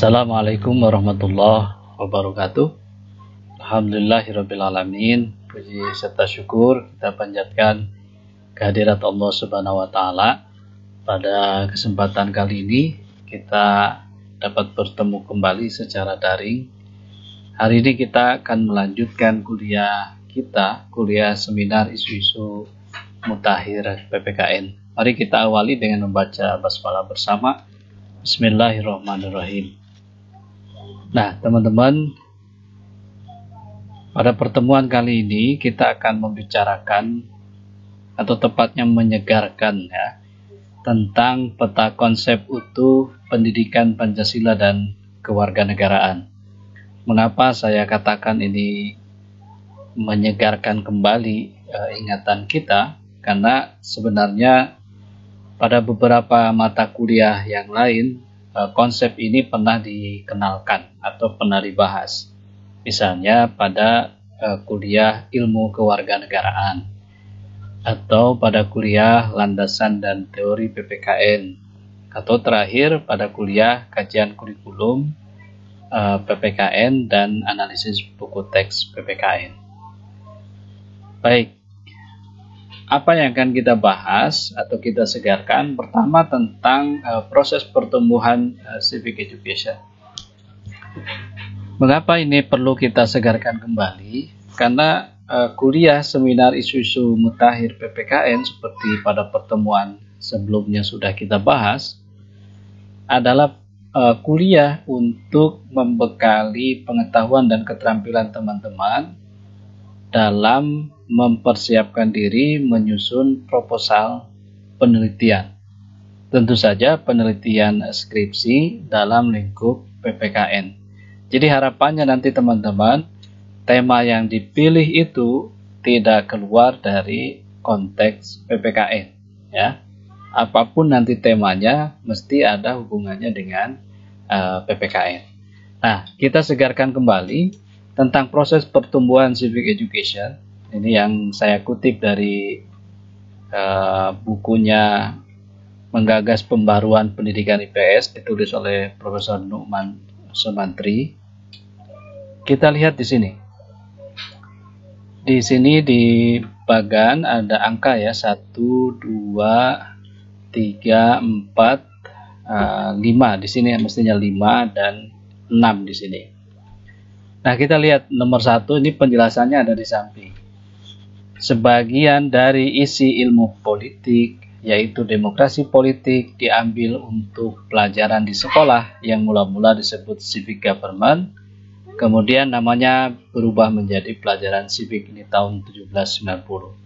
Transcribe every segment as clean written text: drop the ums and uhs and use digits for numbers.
Assalamualaikum warahmatullahi wabarakatuh. Alhamdulillahirrabbilalamin. Puji serta syukur kita panjatkan kehadirat Allah Subhanahu wa Ta'ala. Pada kesempatan kali ini kita dapat bertemu kembali secara daring. Hari ini kita akan melanjutkan kuliah seminar isu-isu mutakhir PPKN. Mari kita awali dengan membaca basmalah bersama. Bismillahirrahmanirrahim. Nah, teman-teman, pada pertemuan kali ini kita akan membicarakan atau tepatnya menyegarkan tentang peta konsep utuh pendidikan Pancasila dan kewarganegaraan. Mengapa saya katakan ini menyegarkan kembali ingatan kita? Karena sebenarnya pada beberapa mata kuliah yang lain, konsep ini pernah dikenalkan atau pernah dibahas. Misalnya pada kuliah ilmu kewarganegaraan atau pada kuliah landasan dan teori PPKN, atau terakhir pada kuliah kajian kurikulum PPKN dan analisis buku teks PPKN. Baik. Apa yang akan kita bahas atau kita segarkan? Pertama tentang proses pertumbuhan civic education. Mengapa ini perlu kita segarkan kembali? Karena kuliah seminar isu-isu mutakhir PPKN seperti pada pertemuan sebelumnya sudah kita bahas adalah kuliah untuk membekali pengetahuan dan keterampilan teman-teman dalam mempersiapkan diri menyusun proposal penelitian. Tentu saja penelitian skripsi dalam lingkup PPKN. Jadi harapannya nanti teman-teman, tema yang dipilih itu tidak keluar dari konteks PPKN. Ya. Apapun nanti temanya mesti ada hubungannya dengan PPKN. Nah, kita segarkan kembali tentang proses pertumbuhan civic education. Ini yang saya kutip dari bukunya Menggagas Pembaruan Pendidikan IPS, ditulis oleh Profesor Nu'man Sumantri. Kita lihat di sini. Di sini di bagan ada angka ya, 1, 2, 3, 4, 5. Di sini mestinya 5 dan 6 di sini. Nah, kita lihat nomor 1, ini penjelasannya ada di samping. Sebagian dari isi ilmu politik, yaitu demokrasi politik, diambil untuk pelajaran di sekolah yang mula-mula disebut civic government, kemudian namanya berubah menjadi pelajaran civic ini tahun 1790.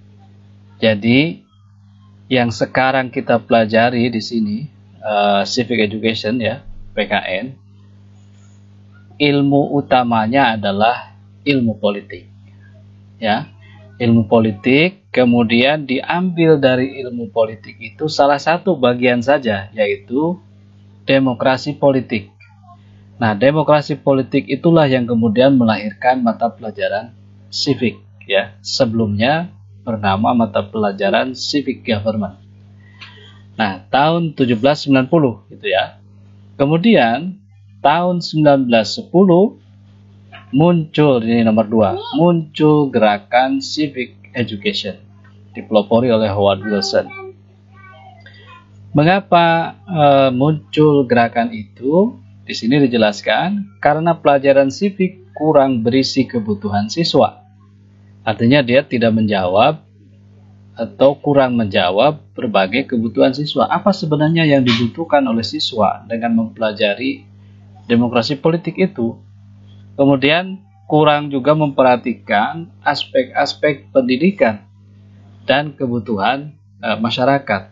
Jadi, yang sekarang kita pelajari di sini, civic education ya, PKN, ilmu utamanya adalah ilmu politik. Ya. Ilmu politik, kemudian diambil dari ilmu politik itu salah satu bagian saja, yaitu demokrasi politik. Nah, demokrasi politik itulah yang kemudian melahirkan mata pelajaran civic, ya. Sebelumnya bernama mata pelajaran civic government. Nah, tahun 1790 gitu ya. Kemudian tahun 1910 muncul, ini nomor 2, muncul gerakan civic education dipelopori oleh Howard Wilson. Mengapa muncul gerakan itu? Di sini dijelaskan karena pelajaran civic kurang berisi kebutuhan siswa. Artinya dia tidak menjawab atau kurang menjawab berbagai kebutuhan siswa. Apa sebenarnya yang dibutuhkan oleh siswa dengan mempelajari demokrasi politik itu? Kemudian kurang juga memperhatikan aspek-aspek pendidikan dan kebutuhan masyarakat.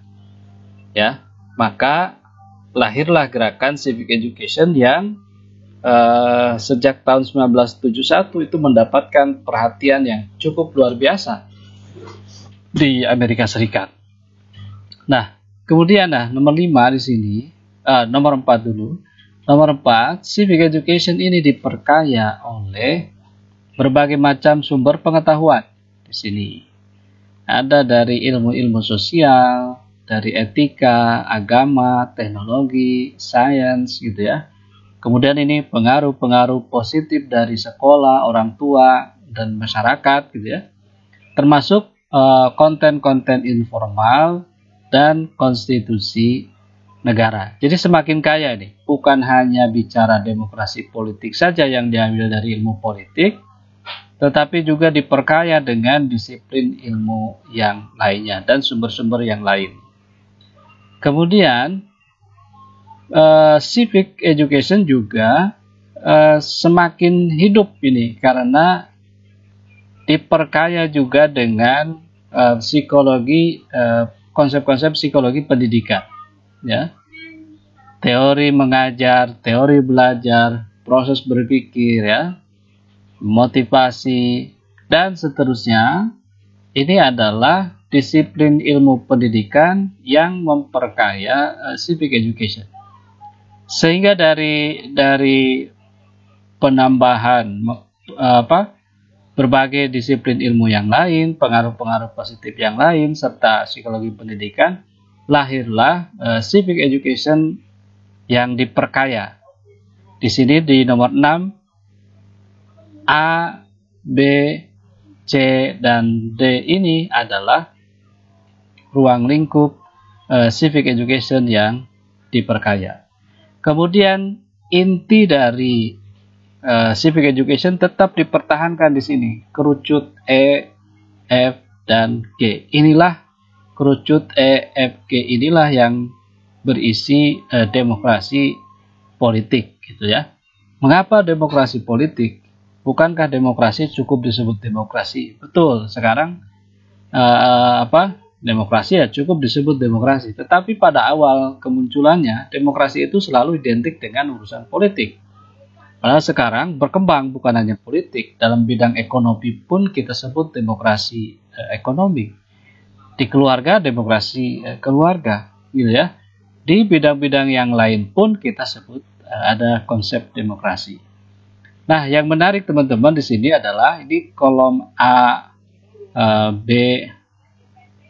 Ya, maka lahirlah gerakan civic education yang sejak tahun 1971 itu mendapatkan perhatian yang cukup luar biasa di Amerika Serikat. Nah, kemudian nomor 5 di sini, nomor 4 dulu. Nomor 4, civic education ini diperkaya oleh berbagai macam sumber pengetahuan. Di sini ada dari ilmu-ilmu sosial, dari etika, agama, teknologi, sains gitu ya. Kemudian ini pengaruh-pengaruh positif dari sekolah, orang tua, dan masyarakat gitu ya. Termasuk konten-konten informal dan konstitusi negara. Jadi semakin kaya nih, bukan hanya bicara demokrasi politik saja yang diambil dari ilmu politik, tetapi juga diperkaya dengan disiplin ilmu yang lainnya dan sumber-sumber yang lain. Kemudian civic education juga semakin hidup ini karena diperkaya juga dengan psikologi, konsep-konsep psikologi pendidikan, ya, teori mengajar, teori belajar, proses berpikir, ya, motivasi, dan seterusnya. Ini adalah disiplin ilmu pendidikan yang memperkaya civic education. Sehingga dari penambahan berbagai disiplin ilmu yang lain, pengaruh-pengaruh positif yang lain, serta psikologi pendidikan, lahirlah civic education yang diperkaya. Di sini di nomor 6, A, B, C, dan D ini adalah ruang lingkup civic education yang diperkaya. Kemudian inti dari civic education tetap dipertahankan di sini, kerucut E, F, dan G. Inilah kerucut E, F, G inilah yang berisi demokrasi politik, gitu ya. Mengapa demokrasi politik? Bukankah demokrasi cukup disebut demokrasi? Betul, sekarang demokrasi ya cukup disebut demokrasi. Tetapi pada awal kemunculannya, demokrasi itu selalu identik dengan urusan politik. Padahal sekarang berkembang bukan hanya politik, dalam bidang ekonomi pun kita sebut demokrasi ekonomi. Di keluarga, demokrasi keluarga, gitu ya. Di bidang-bidang yang lain pun kita sebut ada konsep demokrasi. Nah, yang menarik teman-teman di sini adalah ini kolom A, B,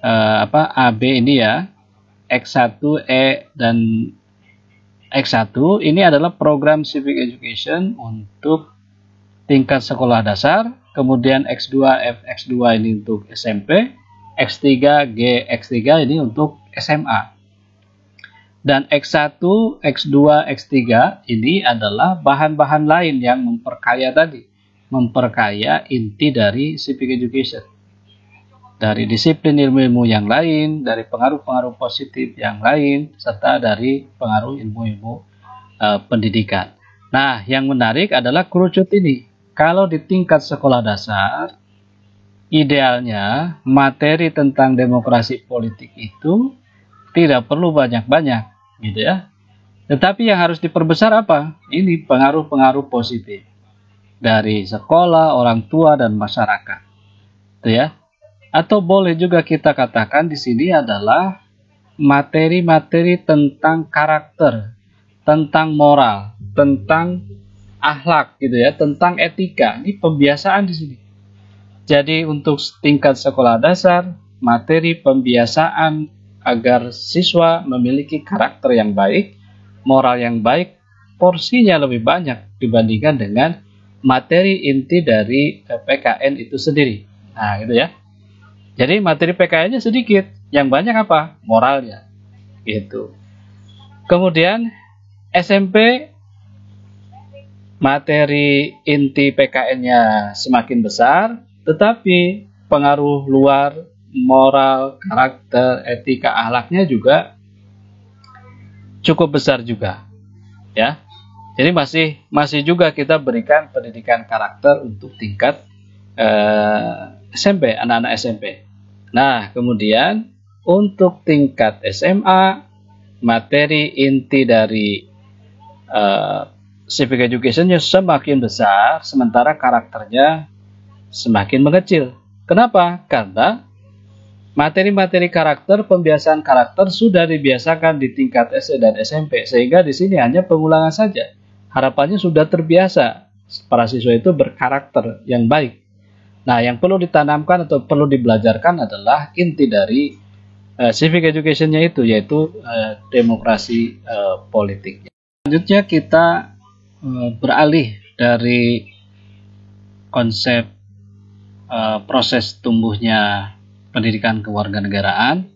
AB ini ya, X1, E, dan X1 ini adalah program civic education untuk tingkat sekolah dasar, kemudian X2, F, X2 ini untuk SMP, X3, G, X3 ini untuk SMA. Dan X1, X2, X3 ini adalah bahan-bahan lain yang memperkaya tadi, memperkaya inti dari civic education. Dari disiplin ilmu-ilmu yang lain, dari pengaruh-pengaruh positif yang lain, serta dari pengaruh ilmu-ilmu pendidikan. Nah, yang menarik adalah kerucut ini. Kalau di tingkat sekolah dasar, idealnya materi tentang demokrasi politik itu tidak perlu banyak-banyak, gitu ya. Tetapi yang harus diperbesar apa? Ini pengaruh-pengaruh positif dari sekolah, orang tua, dan masyarakat, gitu ya. Atau boleh juga kita katakan di sini adalah materi-materi tentang karakter, tentang moral, tentang akhlak, gitu ya, tentang etika. Ini pembiasaan di sini. Jadi untuk tingkat sekolah dasar, materi pembiasaan agar siswa memiliki karakter yang baik, moral yang baik, porsinya lebih banyak dibandingkan dengan materi inti dari PKN itu sendiri. Nah, gitu ya. Jadi materi PKN-nya sedikit, yang banyak apa? Moralnya. Gitu. Kemudian SMP, materi inti PKN-nya semakin besar, tetapi pengaruh luar, moral, karakter, etika, akhlaknya juga cukup besar juga, ya. Jadi masih juga kita berikan pendidikan karakter untuk tingkat SMP, anak-anak SMP. Nah, kemudian untuk tingkat SMA, materi inti dari civic education-nya semakin besar, sementara karakternya semakin mengecil. Kenapa? Karena materi-materi karakter, pembiasaan karakter sudah dibiasakan di tingkat SD dan SMP, sehingga di sini hanya pengulangan saja. Harapannya sudah terbiasa para siswa itu berkarakter yang baik. Nah, yang perlu ditanamkan atau perlu dibelajarkan adalah inti dari civic education-nya itu, yaitu demokrasi politik. Selanjutnya kita beralih dari konsep proses tumbuhnya pendidikan kewarganegaraan,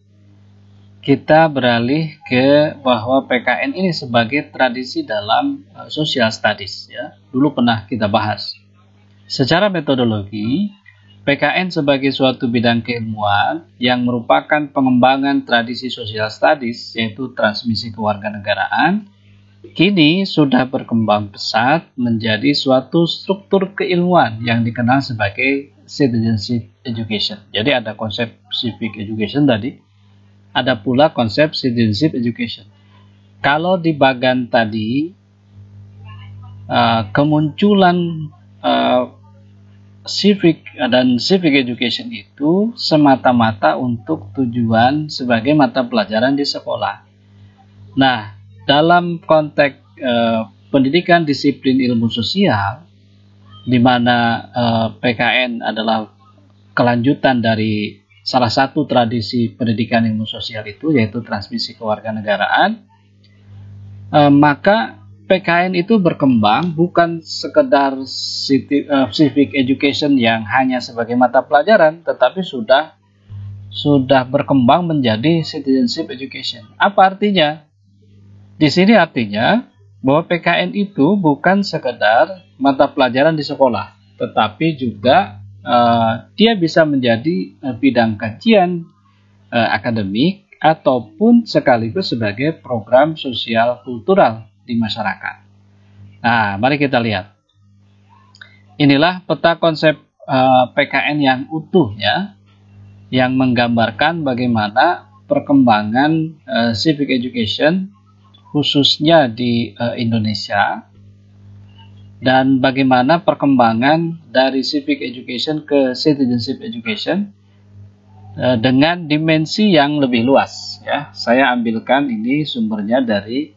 kita beralih ke bahwa PKN ini sebagai tradisi dalam social studies, ya. Dulu pernah kita bahas. Secara metodologi, PKN sebagai suatu bidang keilmuan yang merupakan pengembangan tradisi social studies, yaitu transmisi kewarganegaraan, kini sudah berkembang pesat menjadi suatu struktur keilmuan yang dikenal sebagai citizenship education. Jadi ada konsep civic education tadi, ada pula konsep citizenship education. Kalau di bagan tadi, kemunculan civic dan civic education itu semata-mata untuk tujuan sebagai mata pelajaran di sekolah. Nah, dalam konteks pendidikan disiplin ilmu sosial, di mana PKN adalah kelanjutan dari salah satu tradisi pendidikan ilmu sosial itu, yaitu transmisi kewarganegaraan, maka PKN itu berkembang bukan sekedar civic education yang hanya sebagai mata pelajaran, tetapi sudah berkembang menjadi citizenship education. Apa artinya? Di sini artinya bahwa PKN itu bukan sekedar mata pelajaran di sekolah, tetapi juga dia bisa menjadi bidang kajian akademik ataupun sekaligus sebagai program sosial kultural di masyarakat. Nah, mari kita lihat. Inilah peta konsep PKN yang utuh, ya, yang menggambarkan bagaimana perkembangan civic education khususnya di Indonesia, dan bagaimana perkembangan dari civic education ke citizenship education dengan dimensi yang lebih luas, ya. Saya ambilkan ini sumbernya dari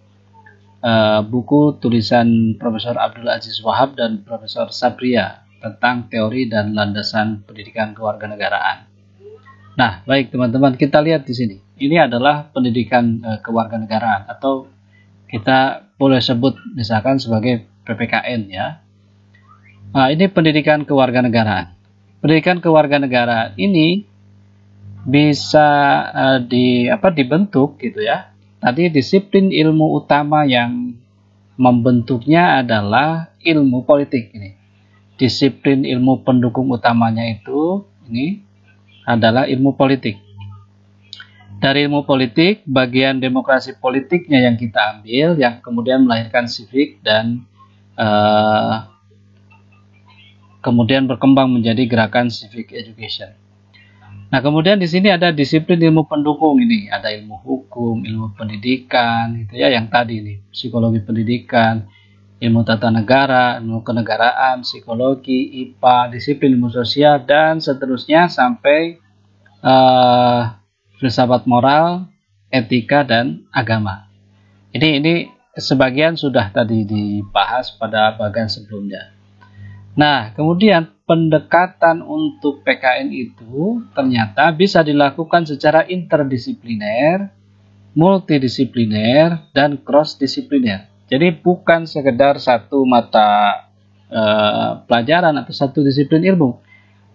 buku tulisan Profesor Abdul Aziz Wahab dan Profesor Sabria tentang teori dan landasan pendidikan kewarganegaraan. Nah, baik teman-teman, kita lihat di sini. Ini adalah pendidikan kewarganegaraan, atau kita boleh sebut misalkan sebagai PPKN, ya. Nah, ini pendidikan kewarganegaraan. Pendidikan kewarganegaraan ini bisa dibentuk gitu, ya. Tadi disiplin ilmu utama yang membentuknya adalah ilmu politik ini. Disiplin ilmu pendukung utamanya itu ini adalah ilmu politik. Dari ilmu politik, bagian demokrasi politiknya yang kita ambil, yang kemudian melahirkan civic dan kemudian berkembang menjadi gerakan civic education. Nah, kemudian di sini ada disiplin ilmu pendukung ini, ada ilmu hukum, ilmu pendidikan, gitu ya, yang tadi ini, psikologi pendidikan, ilmu tata negara, ilmu kenegaraan, psikologi, IPA, disiplin ilmu sosial, dan seterusnya sampai filsafat moral, etika, dan agama. Ini sebagian sudah tadi dibahas pada bagian sebelumnya. Nah, kemudian pendekatan untuk PKN itu ternyata bisa dilakukan secara interdisipliner, multidisipliner, dan cross-disipliner. Jadi bukan sekedar satu mata pelajaran atau satu disiplin ilmu,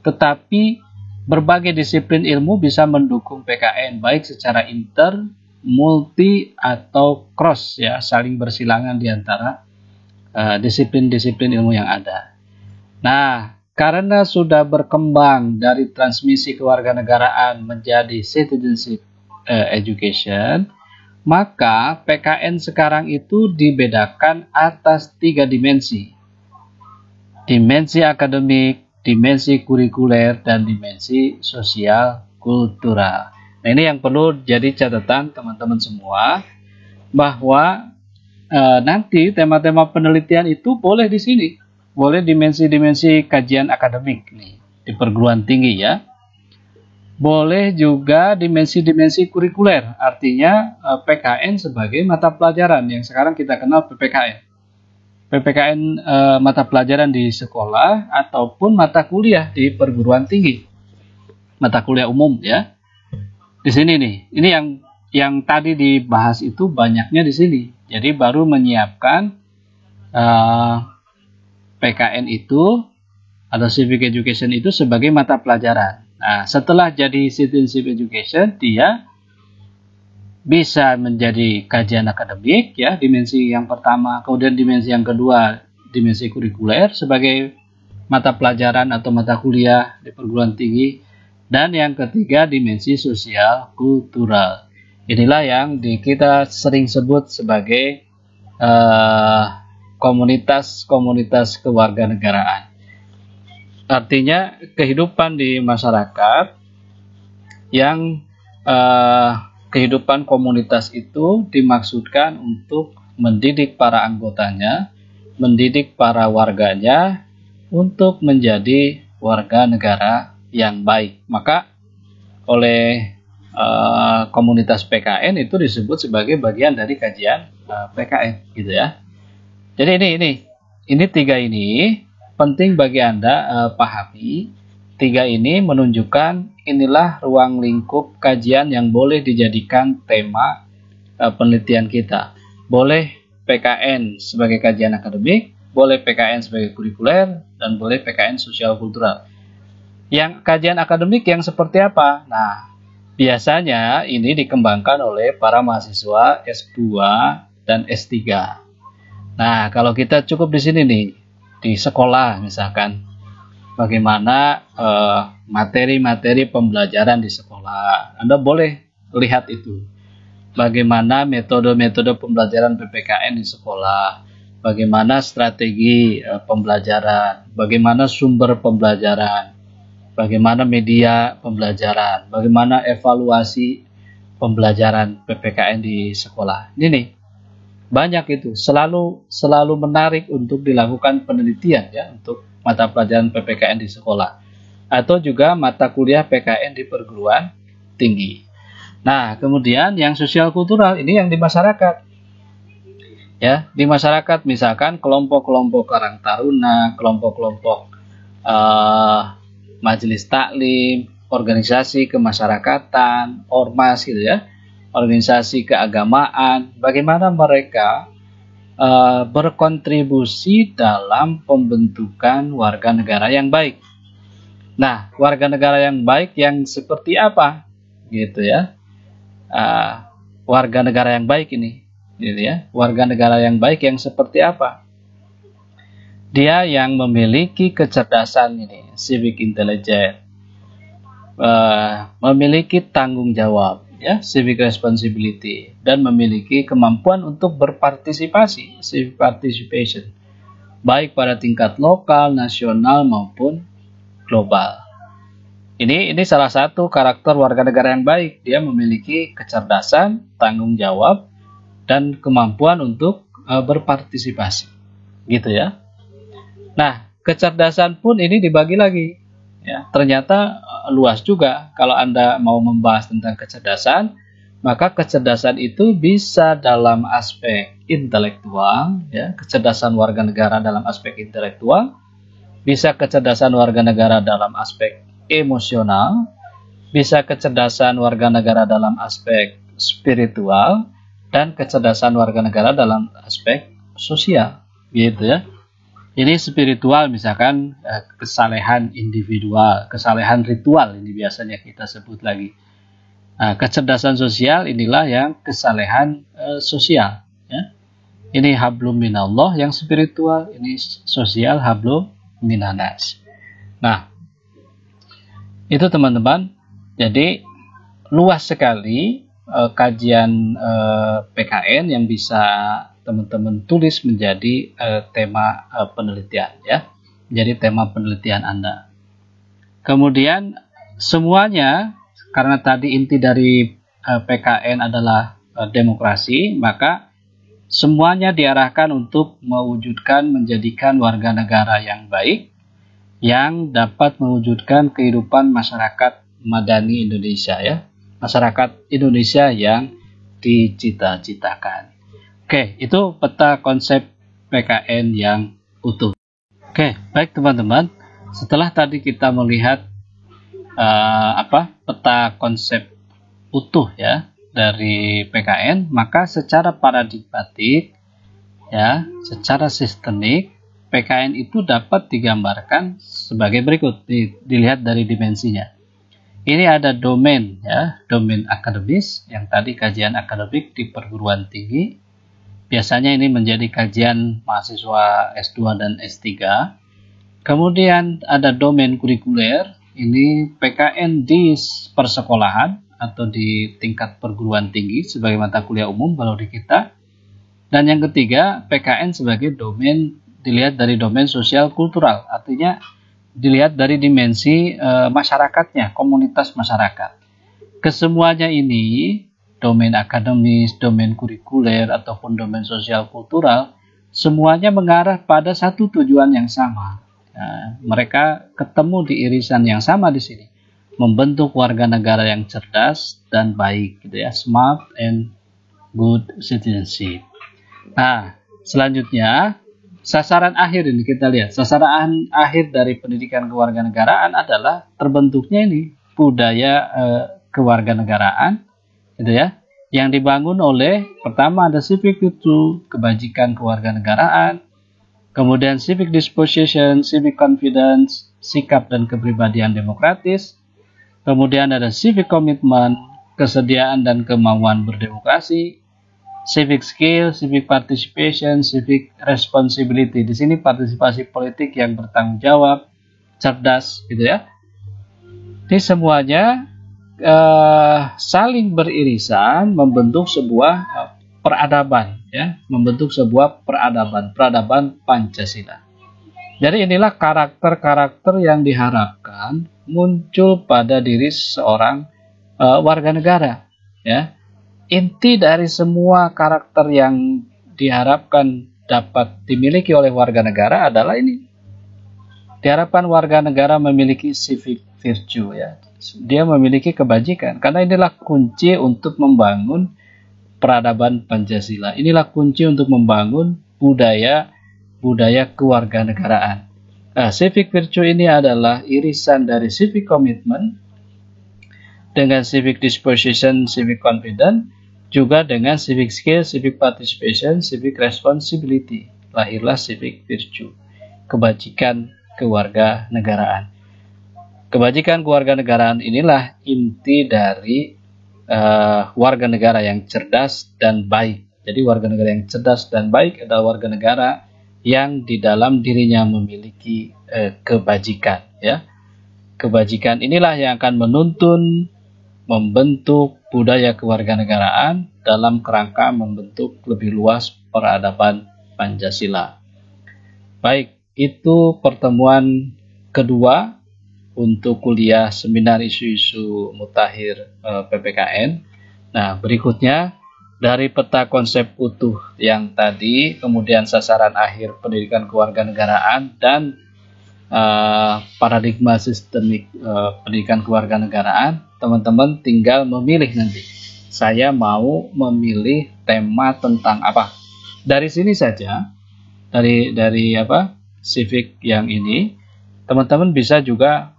tetapi berbagai disiplin ilmu bisa mendukung PKN, baik secara inter, multi, atau cross, ya, saling bersilangan di antara disiplin-disiplin ilmu yang ada. Nah, karena sudah berkembang dari transmisi kewarganegaraan menjadi citizenship education, maka PKN sekarang itu dibedakan atas 3 dimensi. Dimensi akademik, dimensi kurikuler, dan dimensi sosial kultural. Nah, ini yang perlu jadi catatan teman-teman semua, bahwa nanti tema-tema penelitian itu boleh di sini, boleh dimensi-dimensi kajian akademik nih di perguruan tinggi, ya. Boleh juga dimensi-dimensi kurikuler, artinya PKN sebagai mata pelajaran yang sekarang kita kenal PPKN. PPKN mata pelajaran di sekolah ataupun mata kuliah di perguruan tinggi, mata kuliah umum, ya. Di sini nih, ini yang tadi dibahas itu banyaknya di sini. Jadi baru menyiapkan uh, PKN itu atau Civic Education itu sebagai mata pelajaran. Nah, setelah jadi Citizenship Education, dia bisa menjadi kajian akademik, ya, dimensi yang pertama, kemudian dimensi yang kedua, dimensi kurikuler sebagai mata pelajaran atau mata kuliah di perguruan tinggi, dan yang ketiga dimensi sosial kultural. Inilah yang kita sering sebut sebagai komunitas-komunitas kewarganegaraan. Artinya kehidupan di masyarakat yang kehidupan komunitas itu dimaksudkan untuk mendidik para anggotanya, mendidik para warganya untuk menjadi warga negara yang baik. Maka oleh komunitas PKN itu disebut sebagai bagian dari kajian PKN, gitu ya. Jadi ini tiga ini penting bagi Anda pahami. Tiga ini menunjukkan inilah ruang lingkup kajian yang boleh dijadikan tema penelitian kita. Boleh PKN sebagai kajian akademik, boleh PKN sebagai kurikuler, dan boleh PKN sosial kultural. Yang kajian akademik yang seperti apa? Nah, biasanya ini dikembangkan oleh para mahasiswa S2 dan S3. Nah, kalau kita cukup di sini nih, di sekolah misalkan, bagaimana materi-materi pembelajaran di sekolah. Anda boleh lihat itu. Bagaimana metode-metode pembelajaran PPKN di sekolah. Bagaimana strategi pembelajaran. Bagaimana sumber pembelajaran. Bagaimana media pembelajaran. Bagaimana evaluasi pembelajaran PPKN di sekolah. Ini nih, banyak itu. Selalu menarik untuk dilakukan penelitian, ya, untuk mata pelajaran PPKN di sekolah, atau juga mata kuliah PKN di perguruan tinggi. Nah, kemudian yang sosial kultural ini yang di masyarakat, ya, di masyarakat misalkan kelompok-kelompok Karang Taruna, kelompok-kelompok majelis taklim, organisasi kemasyarakatan, ormas, gitu ya, organisasi keagamaan, bagaimana mereka berkontribusi dalam pembentukan warga negara yang baik. Nah, warga negara yang baik yang seperti apa, gitu ya? Warga negara yang baik ini, gitu ya? Warga negara yang baik yang seperti apa? Dia yang memiliki kecerdasan ini, civic intelligence, memiliki tanggung jawab, ya, civic responsibility, dan memiliki kemampuan untuk berpartisipasi, civic participation, baik pada tingkat lokal, nasional maupun global. Ini salah satu karakter warga negara yang baik. Dia memiliki kecerdasan, tanggung jawab, dan kemampuan untuk berpartisipasi, gitu ya. Nah, kecerdasan pun ini dibagi lagi. Ya, ternyata luas juga. Kalau Anda mau membahas tentang kecerdasan, maka kecerdasan itu bisa dalam aspek intelektual, ya, kecerdasan warga negara dalam aspek intelektual, bisa kecerdasan warga negara dalam aspek emosional, bisa kecerdasan warga negara dalam aspek spiritual, dan kecerdasan warga negara dalam aspek sosial, gitu ya. Ini spiritual misalkan kesalehan individual, kesalehan ritual ini biasanya kita sebut lagi. Nah, kecerdasan sosial inilah yang kesalehan sosial. Ya. Ini hablum minallah yang spiritual, ini sosial hablum minanas. Nah, itu teman-teman. Jadi luas sekali kajian PKN yang bisa teman-teman tulis menjadi tema penelitian, ya, menjadi tema penelitian Anda. Kemudian semuanya, karena tadi inti dari PKN adalah demokrasi, maka semuanya diarahkan untuk mewujudkan, menjadikan warga negara yang baik, yang dapat mewujudkan kehidupan masyarakat madani Indonesia, ya, masyarakat Indonesia yang dicita-citakan. Oke, itu peta konsep PKN yang utuh. Oke, baik teman-teman. Setelah tadi kita melihat peta konsep utuh, ya, dari PKN, maka secara paradigmatik, ya, secara sistemik PKN itu dapat digambarkan sebagai berikut. Dilihat dari dimensinya. Ini ada domain, ya, domain akademis yang tadi kajian akademik di perguruan tinggi. Biasanya ini menjadi kajian mahasiswa S2 dan S3. Kemudian ada domain kurikuler, ini PKN di persekolahan atau di tingkat perguruan tinggi sebagai mata kuliah umum kalau di kita. Dan yang ketiga, PKN sebagai domain dilihat dari domain sosial kultural, artinya dilihat dari dimensi masyarakatnya, komunitas masyarakat. Kesemuanya ini, domain akademis, domain kurikuler, ataupun domain sosial kultural, semuanya mengarah pada satu tujuan yang sama. Nah, mereka ketemu di irisan yang sama di sini, membentuk warga negara yang cerdas dan baik, gitu ya, smart and good citizenship. Nah, selanjutnya sasaran akhir ini kita lihat. Sasaran akhir dari pendidikan kewarganegaraan adalah terbentuknya ini budaya kewarganegaraan, gitu ya, yang dibangun oleh pertama ada civic virtue, kebajikan kewarganegaraan. Kemudian civic disposition, civic confidence, sikap dan kepribadian demokratis. Kemudian ada civic commitment, kesediaan dan kemauan berdemokrasi. Civic skill, civic participation, civic responsibility. Di sini partisipasi politik yang bertanggung jawab, cerdas, gitu ya. Ini semuanya saling beririsan membentuk sebuah peradaban, ya, membentuk sebuah peradaban Pancasila. Jadi inilah karakter-karakter yang diharapkan muncul pada diri seorang warga negara, ya. Inti dari semua karakter yang diharapkan dapat dimiliki oleh warga negara adalah ini. Diharapkan warga negara memiliki civic virtue, ya. Dia memiliki kebajikan, karena inilah kunci untuk membangun peradaban Pancasila. Inilah kunci untuk membangun budaya kewarganegaraan. Nah, civic virtue ini adalah irisan dari civic commitment dengan civic disposition, civic confidence, juga dengan civic skill, civic participation, civic responsibility. Lahirlah civic virtue, kebajikan kewarganegaraan. Kebajikan kewarganegaraan inilah inti dari warga negara yang cerdas dan baik. Jadi warga negara yang cerdas dan baik adalah warga negara yang di dalam dirinya memiliki kebajikan, ya. Kebajikan inilah yang akan menuntun membentuk budaya kewarganegaraan dalam kerangka membentuk lebih luas peradaban Pancasila. Baik, itu pertemuan kedua untuk kuliah seminar isu-isu mutakhir PPKN. Nah, berikutnya dari peta konsep utuh yang tadi, kemudian sasaran akhir pendidikan kewarganegaraan dan paradigma sistemik pendidikan kewarganegaraan, teman-teman tinggal memilih nanti. Saya mau memilih tema tentang apa. Dari sini saja, dari civic yang ini, teman-teman bisa juga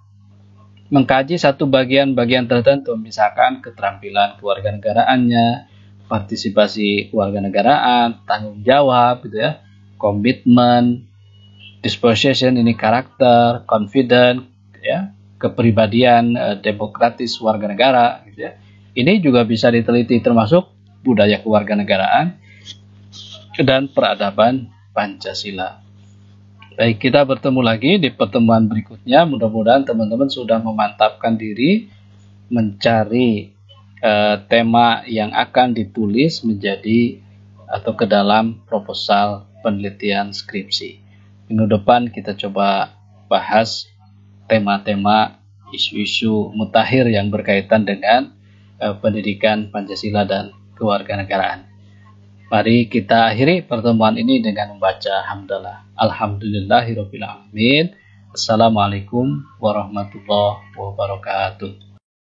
mengkaji satu bagian-bagian tertentu, misalkan keterampilan kewarganegaraannya, partisipasi kewarganegaraan, tanggung jawab, gitu ya, komitmen, disposition ini karakter, confident, ya, kepribadian demokratis warga negara, gitu ya. Ini juga bisa diteliti termasuk budaya kewarganegaraan dan peradaban Pancasila. Baik, kita bertemu lagi di pertemuan berikutnya. Mudah-mudahan teman-teman sudah memantapkan diri mencari tema yang akan ditulis menjadi atau ke dalam proposal penelitian skripsi. Minggu depan kita coba bahas tema-tema isu-isu mutakhir yang berkaitan dengan pendidikan Pancasila dan kewarganegaraan. Mari kita akhiri pertemuan ini dengan membaca hamdalah. Alhamdulillahirabbil alamin. Assalamualaikum warahmatullahi wabarakatuh.